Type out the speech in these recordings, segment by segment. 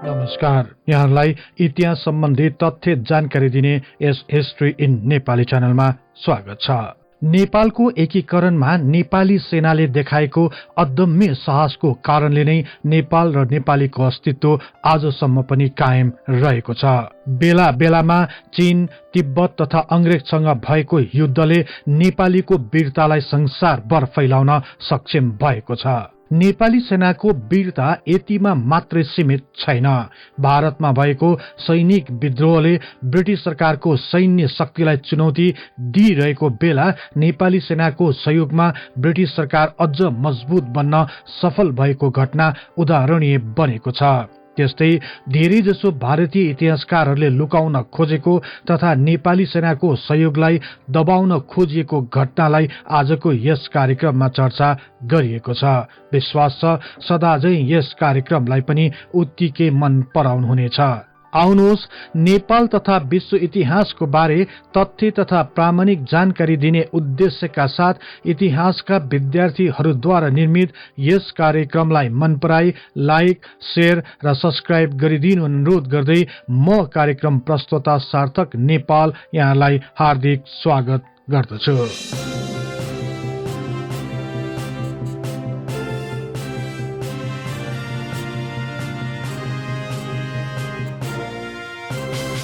नमस्कार, यहाँलाई इतिहास सम्बन्धी तथ्य जानकारी दिने यस हिस्ट्री इन नेपाली च्यानलमा स्वागत छ। नेपालको एकीकरणमा नेपाली सेनाले देखाएको अदम्य साहसको कारणले नै नेपाल र नेपालीको अस्तित्व आजसम्म पनि कायम रहेको छ। बेला बेलामा चीन, तिब्बत तथा अंग्रेजसँग भएको युद्धले नेपालीको वीरतालाई संसारभर फैलाउन सक्षम भएको छ। नेपाली सेनाको वीरता यतिमा मात्रै सीमित छैन। भारतमा भएको सैनिक विद्रोहले ब्रिटिस सरकारको सैन्य शक्तिलाई चुनौती दिइरहेको बेला नेपाली सेनाको सहयोगमा ब्रिटिस सरकार अझ मजबुत बन्न सफल भएको घटना उदाहरणीय बनेको छ। त्यस्तै धेरैजसो भारतीय इतिहासकारहरूले लुकाउन खोजेको तथा नेपाली सेनाको सहयोगलाई दबाउन खोजिएको घटनालाई आजको यस कार्यक्रममा चर्चा गरिएको छ। विश्वास छ सदाझै यस कार्यक्रमलाई पनि उत्तिकै मन पराउनुहुनेछ। आउनुहोस्, नेपाल तथा विश्व इतिहासको बारे तथ्य तथा प्रामाणिक जानकारी दिने उद्देश्यका साथ इतिहासका विद्यार्थीहरूद्वारा निर्मित यस कार्यक्रमलाई मन पराई लाइक, शेयर र सब्स्क्राइब गरिदिनु अनुरोध गर्दै म कार्यक्रम प्रस्तोता सार्थक नेपाल यहाँलाई हार्दिक स्वागत गर्दछु।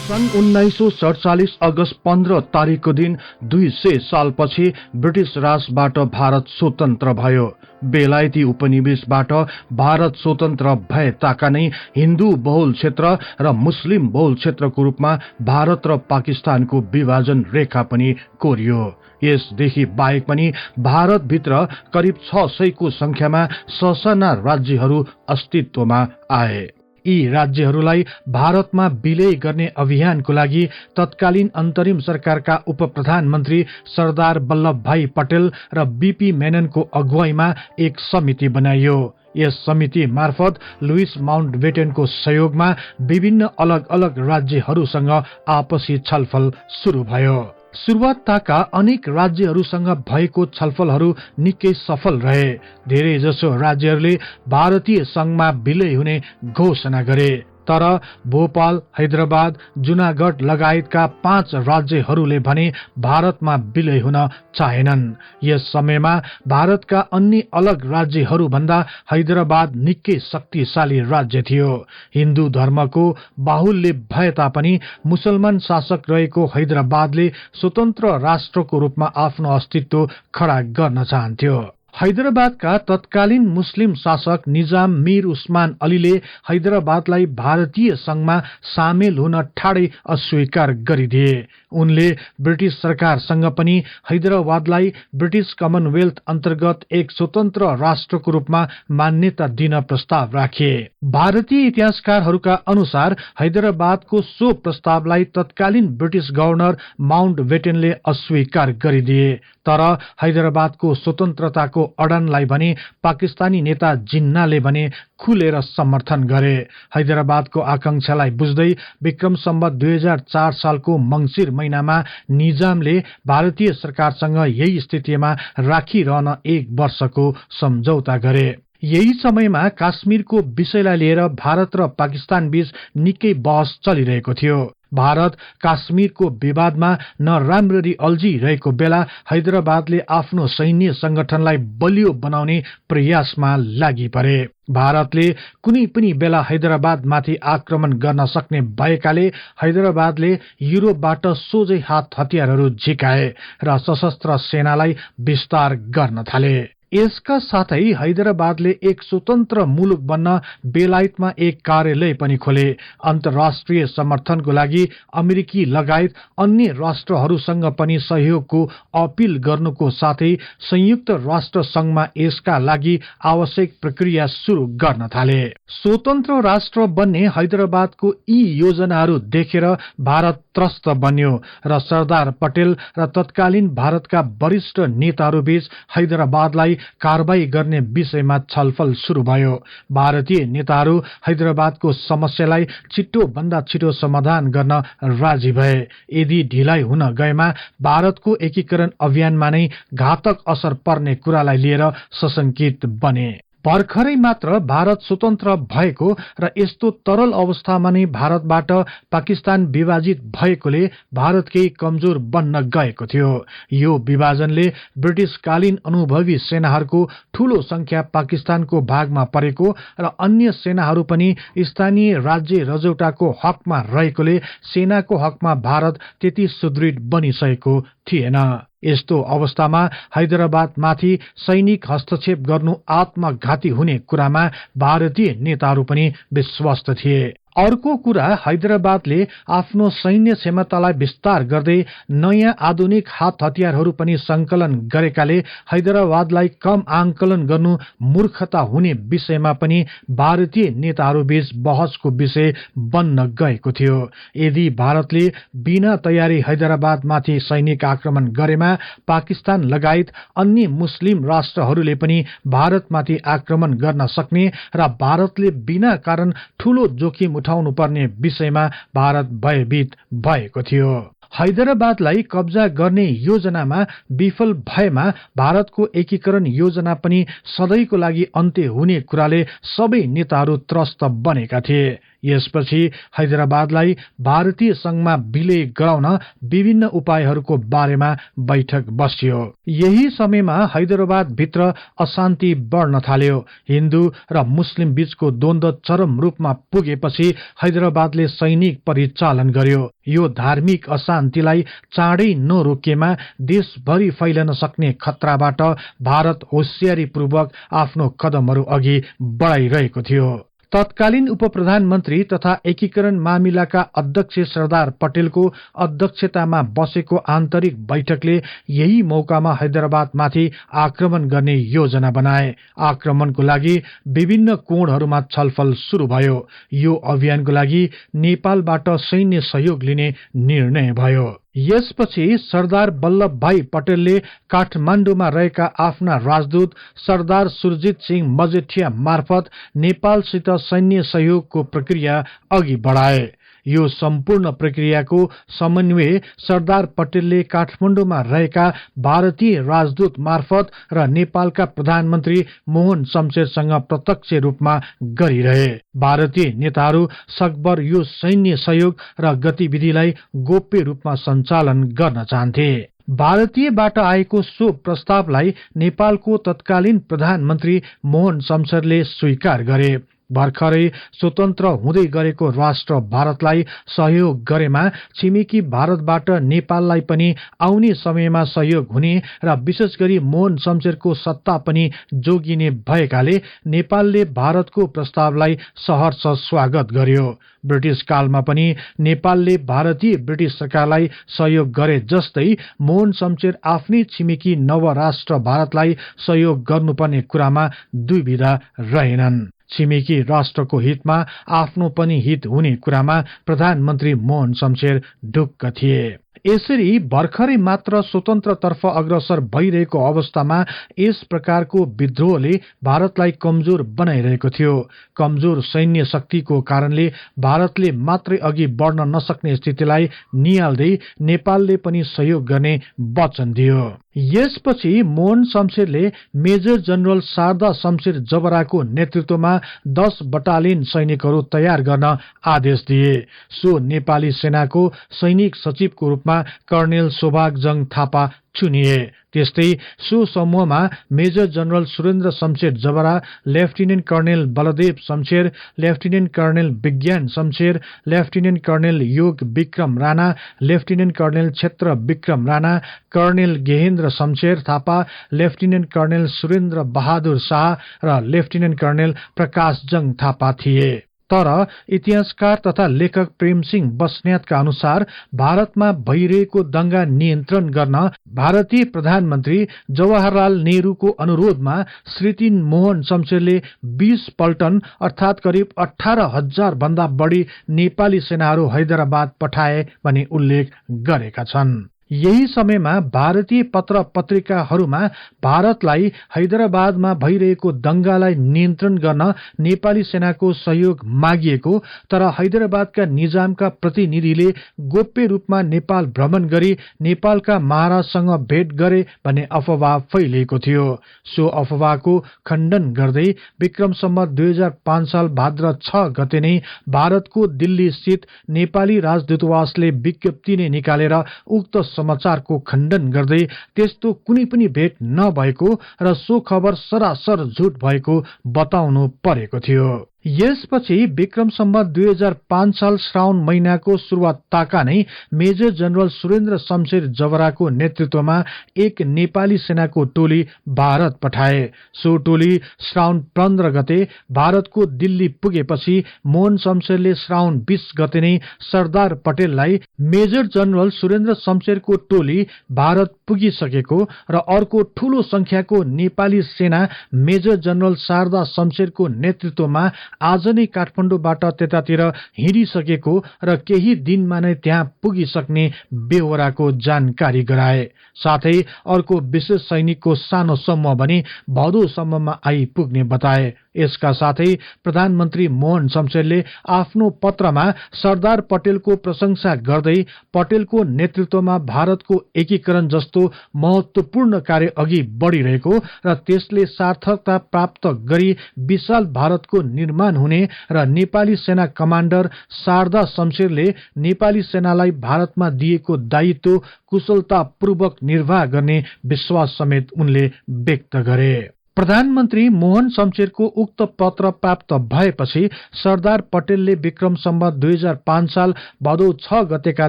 सन् 1947 अगस्त 15 तारिकको दिन 200 सालपछि ब्रिटिस राजबाट भारत स्वतन्त्र भयो। बेलायती उपनिवेशबाट भारत स्वतन्त्र भए ताका नै हिन्दू बहुल क्षेत्र र मुस्लिम बहुल क्षेत्रको रूपमा भारत र पाकिस्तानको विभाजन रेखा पनि कोरियो। यसदेखि बाहेक पनि भारतभित्र करिब 600 को संख्यामा ससाना राज्यहरू अस्तित्वमा आए। यी राज्यहरूलाई भारतमा विलय गर्ने अभियानको लागि तत्कालीन अन्तरिम सरकारका उप प्रधानमन्त्री सरदार वल्लभ भाई पटेल र बीपी मेननको अगुवाईमा एक समिति बनाइयो। यस समिति मार्फत लुइस माउन्टबेटनको सहयोगमा विभिन्न अलग अलग राज्यहरूसँग आपसी छलफल सुरु भयो। सुरुवातका अनेक राज्यहरूसँग भएको छलफलहरू निकै सफल रहे। धेरै जसो राज्यहरूले भारतीय संघमा विलय हुने घोषणा गरे। तर भोपाल, हैदराबाद, जुनागढ लगायतका 5 राज्यहरूले भने भारतमा विलय हुन चाहेनन्। यस समयमा भारतका अन्य अलग राज्यहरू भन्दा हैदराबाद निकै शक्तिशाली राज्य थियो। हिन्दू धर्मको बाहुल्य भए तापनि मुसलमान शासक रहेको हैदराबादले स्वतन्त्र राष्ट्रको रूपमा आफ्नो अस्तित्व खडा गर्न चाहन्थ्यो। हैदराबादका तत्कालीन मुस्लिम शासक निजाम मीर उस्मान अलीले हैदराबादलाई भारतीय संघमा सामेल हुन ठाडै अस्वीकार गरिदिए। उनले ब्रिटिस सरकारसँग पनि हैदराबादलाई ब्रिटिस कमनवेल्थ अन्तर्गत एक स्वतन्त्र राष्ट्रको रूपमा मान्यता दिन प्रस्ताव राखे। भारतीय इतिहासकारहरूका अनुसार हैदराबादको सो प्रस्तावलाई तत्कालीन ब्रिटिस गभर्नर माउन्टबेटनले अस्वीकार गरिदिए। तर हैदराबादको स्वतन्त्रताको अडनलाई भने पाकिस्तानी नेता जिन्नाले भने खुलेर समर्थन गरे। हैदराबादको आकांक्षालाई बुझ्दै विक्रम सम्वत 2004 सालको मंसिर महिनामा निजामले भारतीय सरकारसँग यही स्थितिमा राखिरहन 1 वर्षको सम्झौता गरे। यही समयमा काश्मीरको विषयलाई लिएर भारत र पाकिस्तान बीच निकै बहस चलिरहेको थियो। भारत काश्मीरको विवादमा नराम्ररी अल्झिरहेको बेला हैदराबादले आफ्नो सैन्य संगठनलाई बलियो बनाउने प्रयासमा लागि परे। भारतले कुनै पनि बेला हैदराबादमाथि आक्रमण गर्न सक्ने भएकाले हैदराबादले युरोपबाट सोझै हात हतियारहरू झिकाए र सशस्त्र सेनालाई विस्तार गर्न थाले। यसका साथै हैदराबादले एक स्वतन्त्र मुलुक बन्न बेलायतमा एक कार्यालय पनि खोले। अन्तर्राष्ट्रिय समर्थनको लागि अमेरिकी लगायत अन्य राष्ट्रहरूसँग पनि सहयोगको अपिल गर्नुको साथै संयुक्त राष्ट्र संघमा यसका लागि आवश्यक प्रक्रिया सुरु गर्न थाले। स्वतन्त्र राष्ट्र बन्ने हैदराबादको यी योजनाहरू देखेर भारत त्रस्त बन्यो र सरदार पटेल र तत्कालीन भारतका वरिष्ठ नेताहरू बीच हैदराबादलाई कारबाही गर्ने विषयमा छलफल सुरु भयो। भारतीय नेताहरू हैदराबादको समस्यालाई छिटो भन्दा छिटो समाधान गर्न राजी भए। यदि ढिलाइ हुन गएमा भारतको एकीकरण अभियानमा नै घातक असर पर्ने कुरालाई लिएर सशंकित बने। भर्खरै मात्र भारत स्वतन्त्र भएको र यस्तो तरल अवस्थामा नै भारतबाट पाकिस्तान विभाजित भएकोले भारत केही कमजोर बन्न गएको थियो। यो विभाजनले ब्रिटिशकालीन अनुभवी सेनाहरूको ठूलो संख्या पाकिस्तानको भागमा परेको र अन्य सेनाहरू पनि स्थानीय राज्य रजौटाको हकमा रहेकोले सेनाको हकमा भारत त्यति सुदृढ बनिसकेको थिएन। यस्तो अवस्थामा हैदराबादमाथि सैनिक हस्तक्षेप गर्नु आत्मघाती हुने कुरामा भारतीय नेताहरू पनि विश्वस्त थिए। अर्को कुरा, हैदराबादले आफ्नो सैन्य क्षमतालाई विस्तार गर्दै नयाँ आधुनिक हात हतियारहरू पनि संकलन गरेकाले हैदराबादलाई कम आंकलन गर्नु मूर्खता हुने विषयमा पनि भारतीय नेताहरूबीच बहसको विषय बन्न गएको थियो। यदि भारतले बिना तयारी हैदराबादमाथि सैनिक आक्रमण गरेमा पाकिस्तान लगायत अन्य मुस्लिम राष्ट्रहरूले पनि भारतमाथि आक्रमण गर्न सक्ने र भारतले बिना कारण ठूलो जोखिम उठाउनु पर्ने विषयमा भारत भयभीत भएको थियो। हैदराबादलाई कब्जा गर्ने योजनामा विफल भएमा भारतको एकीकरण योजना पनि सधैँको लागि अन्त्य हुने कुराले सबै नेताहरू त्रस्त बनेका थिए। यसपछि हैदराबादलाई भारतीय संघमा विलय गराउन विभिन्न उपायहरूको बारेमा बैठक बस्यो। यही समयमा हैदराबाद भित्र अशान्ति बढ्न थाल्यो। हिन्दू र मुस्लिम बीचको द्वन्द्व चरम रूपमा पुगेपछि हैदराबादले सैनिक परिचालन गर्यो। यो धार्मिक अशान्तिलाई चाँडै नरोकिएमा देशभरि फैलन सक्ने खतराबाट भारत होशियारीपूर्वक आफ्नो कदमहरू अघि बढाइरहेको थियो। तत्कालीन उपप्रधानमन्त्री तथा एकीकरण मामिलाका अध्यक्ष सरदार पटेलको अध्यक्षतामा बसेको आन्तरिक बैठकले यही मौकामा हैदराबादमाथि आक्रमण गर्ने योजना बनाए। आक्रमणको लागि विभिन्न कोणहरूमा छलफल सुरु भयो। यो अभियानको लागि नेपालबाट सैन्य सहयोग लिने निर्णय भयो। यसपछि सरदार वल्लभ भाई पटेलले काठमाडौँमा रहेका आफ्ना राजदूत सरदार सुरजित सिंह मजेठिया मार्फत नेपालसित सैन्य सहयोगको प्रक्रिया अघि बढाए। यो सम्पूर्ण प्रक्रियाको समन्वय सरदार पटेलले काठमाडौँमा रहेका भारतीय राजदूत मार्फत र नेपालका प्रधानमन्त्री मोहन शमशेरसँग प्रत्यक्ष रूपमा गरिरहे। भारतीय नेताहरू सकभर यो सैन्य सहयोग र गतिविधिलाई गोप्य रूपमा सञ्चालन गर्न चाहन्थे। भारतीयबाट आएको सो प्रस्तावलाई नेपालको तत्कालीन प्रधानमन्त्री मोहन शमशेरले स्वीकार गरे। भर्खरै स्वतन्त्र हुँदै गरेको राष्ट्र भारतलाई सहयोग गरेमा छिमेकी भारतबाट नेपाललाई पनि आउने समयमा सहयोग हुने र विशेष गरी मोहन शमशेरको सत्ता पनि जोगिने भएकाले नेपालले भारतको प्रस्तावलाई सहर्ष स्वागत गर्यो। ब्रिटिश कालमा पनि नेपालले भारतीय ब्रिटिश सरकारलाई सहयोग गरे जस्तै मोहन शमशेर आफ्नै छिमेकी नवराष्ट्र भारतलाई सहयोग गर्नुपर्ने कुरामा दुविधा रहेनन्। छिमेकी राष्ट्रको हितमा आफ्नो पनि हित हुने कुरामा प्रधानमन्त्री मोहन शमशेर ढुक्क थिए। यसरी भर्खरै मात्र स्वतन्त्रतर्फ अग्रसर भइरहेको अवस्थामा यस प्रकारको विद्रोहले भारतलाई कमजोर बनाइरहेको थियो। कमजोर सैन्य शक्तिको कारणले भारतले मात्रै अघि बढ्न नसक्ने स्थितिलाई निहाल्दै नेपालले पनि सहयोग गर्ने वचन दियो। यसपछि मोहन शमशेरले मेजर जनरल शारदा शमशेर जबराको नेतृत्वमा 10 बटालियन सैनिकहरू तयार गर्न आदेश दिए। सो नेपाली सेनाको सैनिक सचिवको रूपमा कर्णेल सौभागजङ थापा चुनिए। त्यस्तै सो समूहमा मेजर जनरल सुरेन्द्र शमशेर जबरा, लेफ्टिनेन्ट कर्णेल बलदेव शमशेर, लेफ्टिनेन्ट कर्णेल विज्ञान शमशेर, लेफ्टिनेन्ट कर्णेल योग विक्रम राणा, लेफ्टिनेन्ट कर्णेल क्षेत्र विक्रम राणा, कर्णेल गेहेन्द्र शमशेर थापा, लेफ्टिनेन्ट कर्णेल सुरेन्द्र बहादुर शाह र लेफ्टिनेन्ट कर्णेल प्रकाशजङ थापा थिए। तर इतिहासकार तथा लेखक प्रेमसिंह बस्नेतका अनुसार भारतमा भइरहेको दंगा नियन्त्रण गर्न भारतीय प्रधानमन्त्री जवाहरलाल नेहरूको अनुरोधमा श्री मोहन शमशेरले 20 पल्टन अर्थात करिब 18,000 भन्दा बढी नेपाली सेनाहरू हैदराबाद पठाए भनी उल्लेख गरेका छन्। यही समयमा भारतीय पत्र पत्रिकाहरूमा भारतलाई हैदराबादमा भइरहेको दंगालाई नियन्त्रण गर्न नेपाली सेनाको सहयोग मागिएको, तर हैदराबादका निजामका प्रतिनिधिले गोप्य रूपमा नेपाल भ्रमण गरी नेपालका महाराजसँग भेट गरे भन्ने अफवाह फैलिएको थियो। सो अफवाहको खण्डन गर्दै विक्रम सम्वत 2005 साल भाद्र 6 गते नै भारतको दिल्ली स्थित नेपाली राजदूतावासले विज्ञप्ति नै निकालेर उक्त समाचारको खण्डन गर्दै त्यस्तो कुनै पनि भेट नभएको र सो खबर सरासर झुट भएको बताउनु परेको थियो। यसपछि विक्रम सम्वत 2005 साल श्रावण महिनाको सुरुवात ताका नै मेजर जनरल सुरेन्द्र शमशेर जबराको नेतृत्वमा एक नेपाली सेनाको टोली भारत पठाए। सो टोली श्रावण 15 गते भारतको दिल्ली पुगेपछि मोहन शमशेरले श्रावण 20 गते नै सरदार पटेललाई मेजर जनरल सुरेन्द्र शमशेरको टोली भारत पुगिसकेको र अर्को ठूलो संख्याको नेपाली सेना मेजर जनरल शारदा शमशेरको नेतृत्वमा आज नै काठमाडौँबाट त्यतातिर हिँडिसकेको र केही दिनमा नै त्यहाँ पुगिसक्ने बेहोराको जानकारी गराए। साथै अर्को विशेष सैनिकको सानो समूह भने भदौसम्ममा आइपुग्ने बताए। यसका साथै प्रधानमन्त्री मोहन शमशेरले आफ्नो पत्रमा सरदार पटेलको प्रशंसा गर्दै पटेलको नेतृत्वमा भारतको एकीकरण जस्तो महत्वपूर्ण कार्य अघि बढ़िरहेको र त्यसले सार्थकता प्राप्त गरी विशाल भारतको निर्माण हुने र नेपाली सेना कमाण्डर शारदा शमशेरले नेपाली सेनालाई भारतमा दिएको दायित्व कुशलतापूर्वक निर्वाह गर्ने विश्वास समेत उनले व्यक्त गरे। प्रधानमन्त्री मोहन शमशेरको उक्त पत्र प्राप्त भएपछि सरदार पटेलले विक्रम सम्वत 2005 साल भदौ 6 गतेका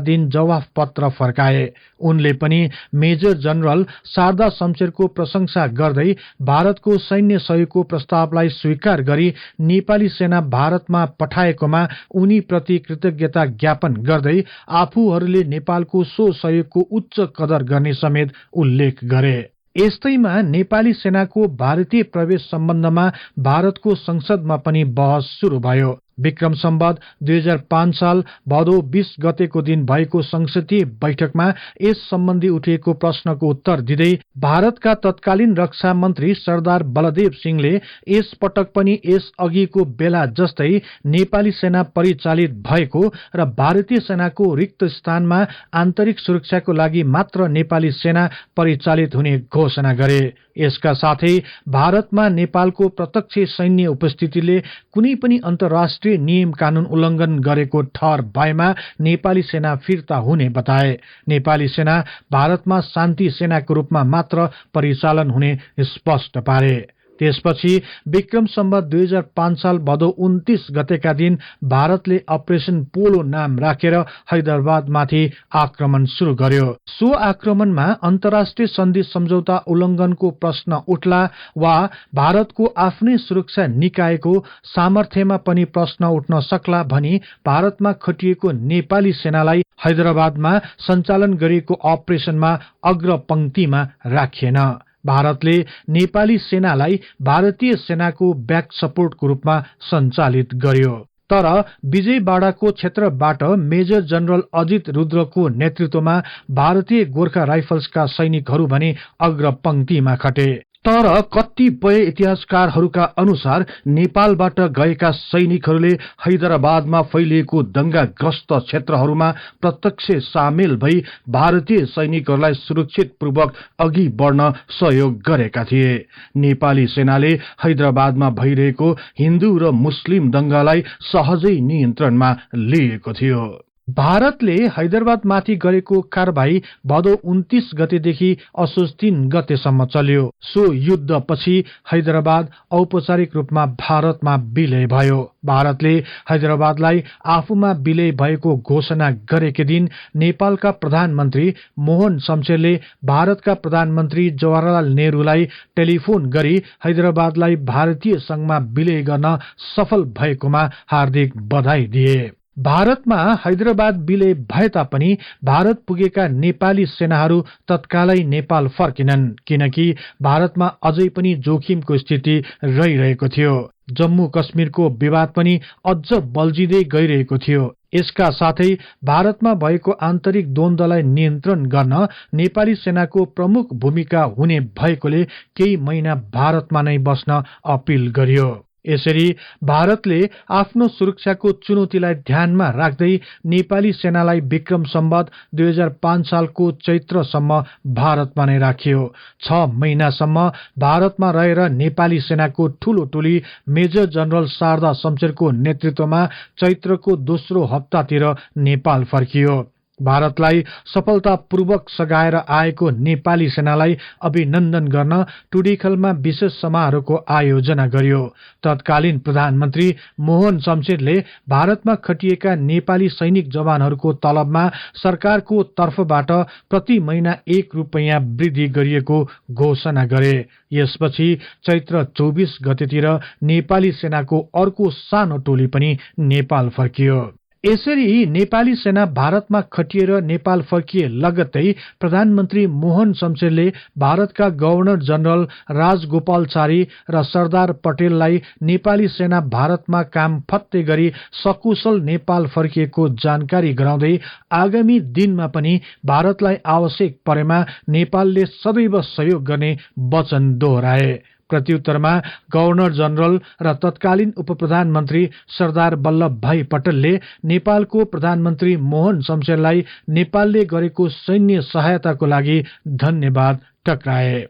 दिन जवाफ पत्र फर्काए। उनले पनि मेजर जनरल शारदा शमशेरको प्रशंसा गर्दै भारतको सैन्य सहयोगको प्रस्तावलाई स्वीकार गरी नेपाली सेना भारतमा पठाएकोमा उनी प्रति कृतज्ञता ज्ञापन गर्दै आफूहरूले नेपालको सो सहयोगको उच्च कदर गर्ने समेत उल्लेख गरे। यस्तैमा नेपाली सेनाको भारतीय प्रवेश सम्बन्धमा भारतको संसदमा पनि बहस सुरु भयो। विक्रम सम्वत 2005 साल भदौ 20 गतेको दिन भएको संसदीय बैठकमा यस सम्बन्धी उठिएको प्रश्नको उत्तर दिँदै भारतका तत्कालीन रक्षा मन्त्री सरदार बलदेव सिंहले यस पटक पनि यस अघिको बेला जस्तै नेपाली सेना परिचालित भएको र भारतीय सेनाको रिक्त स्थानमा आन्तरिक सुरक्षाको लागि मात्र नेपाली सेना परिचालित हुने घोषणा गरे। यसका साथै भारतमा नेपालको प्रत्यक्ष सैन्य उपस्थितिले कुनै पनि अन्तर्राष्ट्रिय नियम कानून उल्लंघन गरेको ठहर भएमा नेपाली सेना फिर्ता हुने बताए। नेपाली सेना भारतमा शान्ति सेनाको रूपमा मात्र परिचालन हुने स्पष्ट पारे। त्यसपछि विक्रम सम्वत 2005 साल भदौ 29 गतेका दिन भारतले अपरेसन पोलो नाम राखेर हैदराबादमाथि आक्रमण सुरु गर्यो। सो आक्रमणमा अन्तर्राष्ट्रिय सन्धि सम्झौता उल्लंघनको प्रश्न उठ्ला वा भारतको आफ्नै सुरक्षा निकायको सामर्थ्यमा पनि प्रश्न उठ्न सक्ला भनी भारतमा खटिएको नेपाली सेनालाई हैदराबादमा सञ्चालन गरिएको अपरेसनमा अग्रपंक्तिमा राखिएन। भारतले नेपाली सेनालाई भारतीय सेनाको ब्याक सपोर्टको रूपमा सञ्चालित गर्यो। तर विजयवाडाको क्षेत्रबाट मेजर जनरल अजित रुद्रको नेतृत्वमा भारतीय गोर्खा राइफल्सका सैनिकहरू भने अग्रपंक्तिमा खटे। तर कतिपय इतिहासकारहरूका अनुसार नेपालबाट गएका सैनिकहरूले हैदराबादमा फैलिएको दंगाग्रस्त क्षेत्रहरूमा प्रत्यक्ष सामेल भई भारतीय सैनिकहरूलाई सुरक्षित पूर्वक अघि बढ्न सहयोग गरेका थिए। नेपाली सेनाले हैदराबादमा भइरहेको हिन्दू र मुस्लिम दंगालाई सहजै नियन्त्रणमा लिएको थियो। भारतले हैदराबादमाथि गरेको कारबाही भदौ 29 गतेदेखि असोज 3 गतेसम्म चल्यो। सो युद्धपछि हैदराबाद औपचारिक रूपमा भारतमा विलय भयो। भारतले हैदराबादलाई आफूमा विलय भएको घोषणा गरेकै दिन नेपालका प्रधानमन्त्री मोहन शमशेरले भारतका प्रधानमन्त्री जवाहरलाल नेहरूलाई टेलिफोन गरी हैदराबादलाई भारतीय संघमा विलय गर्न सफल भएकोमा हार्दिक बधाई दिए। भारतमा हैदराबाद विलय भए तापनि भारत पुगेका नेपाली सेनाहरू तत्कालै नेपाल फर्किनन्, किनकि भारतमा अझै पनि जोखिमको स्थिति रहिरहेको थियो। जम्मू कश्मीरको विवाद पनि अझ बल्झिँदै गइरहेको थियो। यसका साथै भारतमा भएको आन्तरिक द्वन्द्वलाई नियन्त्रण गर्न नेपाली सेनाको प्रमुख भूमिका हुने भएकोले केही महिना भारतमा नै बस्न अपील गरियो। यसरी भारतले आफ्नो सुरक्षाको चुनौतीलाई ध्यानमा राख्दै नेपाली सेनालाई विक्रम सम्वत 2005 सालको चैत्रसम्म भारतमा नै राखियो। 6 महिनासम्म भारतमा रहेर नेपाली सेनाको ठूलो टोली मेजर जनरल शारदा शमशेरको नेतृत्वमा चैत्रको दोस्रो हप्तातिर नेपाल फर्कियो। भारतलाई सफलतापूर्वक सघाएर आएको नेपाली सेनालाई अभिनन्दन गर्न टुडीखलमा विशेष समारोहको आयोजना गरियो। तत्कालीन प्रधानमन्त्री मोहन शमशेरले भारतमा खटिएका नेपाली सैनिक जवानहरूको तलबमा सरकारको तर्फबाट प्रति महिना 1 रुपैयाँ वृद्धि गरिएको घोषणा गरे। यसपछि चैत्र 24 गतेतिर नेपाली सेनाको अर्को सानो टोली पनि नेपाल फर्कियो। यसरी नेपाली सेना भारतमा खटिएर नेपाल फर्किए लगत्तै प्रधानमन्त्री मोहन शमशेरले भारतका गभर्नर जनरल राजगोपालचारी र सरदार पटेललाई नेपाली सेना भारतमा काम फत्ते गरी सकुशल नेपाल फर्किएको जानकारी गराउँदै आगामी दिनमा पनि भारतलाई आवश्यक परेमा नेपालले सदैव सहयोग गर्ने वचन दोहोराए। प्रत्युत्तरमा गभर्नर जनरल र तत्कालीन उपप्रधानमन्त्री सरदार वल्लभ भाई पटेलले नेपालको प्रधानमन्त्री मोहन शमशेरलाई नेपालले गरेको सैन्य सहायताको लागि धन्यवाद टक्राए।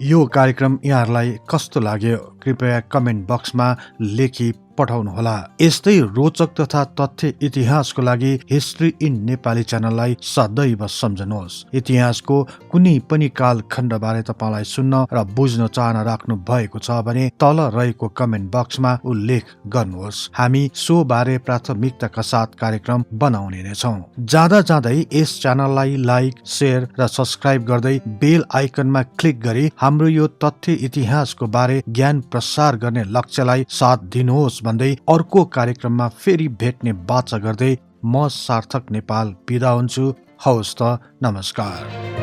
यो कार्यक्रम यहाँहरूलाई कस्तो लाग्यो कृपया कमेन्ट बक्समा लेखी पठाउनुहोला। यस्तै रोचक तथा तथ्य इतिहासको लागि हिस्ट्री इन नेपाली च्यानललाई सदैव सम्झनुहोस्। इतिहासको कुनै पनि कालखण्डबारे तपाईँलाई सुन्न र बुझ्न चाहना राख्नु भएको छ भने तल रहेको कमेन्ट बक्समा उल्लेख गर्नुहोस्। हामी सो बारे प्राथमिकताका साथ कार्यक्रम बनाउने नै छौं। जाँदा जाँदै यस च्यानललाई लाइक, शेयर र सब्स्क्राइब गर्दै बेल आइकनमा क्लिक गरी हाम्रो यो तथ्य इतिहासको बारे ज्ञान प्रसार गर्ने लक्ष्यलाई साथ दिनुहोस् भन्दै अर्को कार्यक्रममा फेरि भेट्ने बाचा गर्दै म सार्थक नेपाल बिदा हुन्छु। हवस् त, नमस्कार।